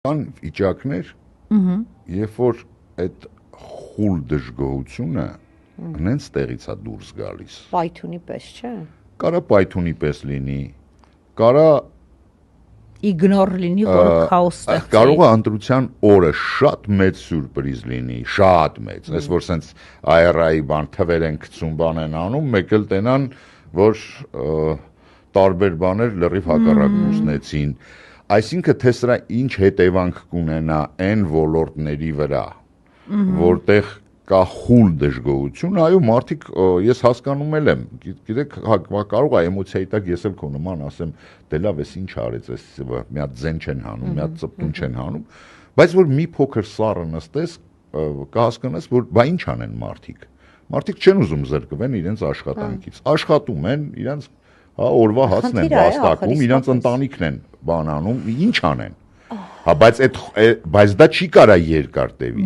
Կան վիճակներ, երբ որ այդ խուլ դժգոհությունը հենց տեղից է դուրս գալիս։ Պայթունի պես, չէ՞։ Կարա պայթունի պես լինի, կարա իգնոր լինի, որ քաոս ստեղծի։ Կարող է ընտրության օրը շատ մեծ սյուրպրիզ լինի, շատ մեծ։ Այս որ սենց IRA-ի բան թվեր են գցում, բան են անում, մեկ էլ տենան, որ տարբեր բաներ լրիվ հակառակն ուզնեցին։ Այսինքն թե սրա ինչ հետևանք կունենա այն ոլորտների վրա, որտեղ կա խուլ դժգոհություն, այո, մարդիկ ես հասկանում եմ, գիտեք, կարող է էմոցիայի տակ ես էլ քո նման ասեմ, դե լավ, էս ինչ արեց, էս մի հատ ձեն չեն հանում, մի հատ ծպտուն չեն հանում, բայց որ մի փոքր սառը նստես, կհասկանաս, որ բա ինչ անեն մարդիկ։ Մարդիկ չեն ուզում զրկվեն իրենց աշխատանքից, աշխատում են, իրենց օրվա հացն են վաստակում, իրենց ընտանիքն են բան անում, ինչ անեն։ Հա, բայց դա չի կարա երկար տևի։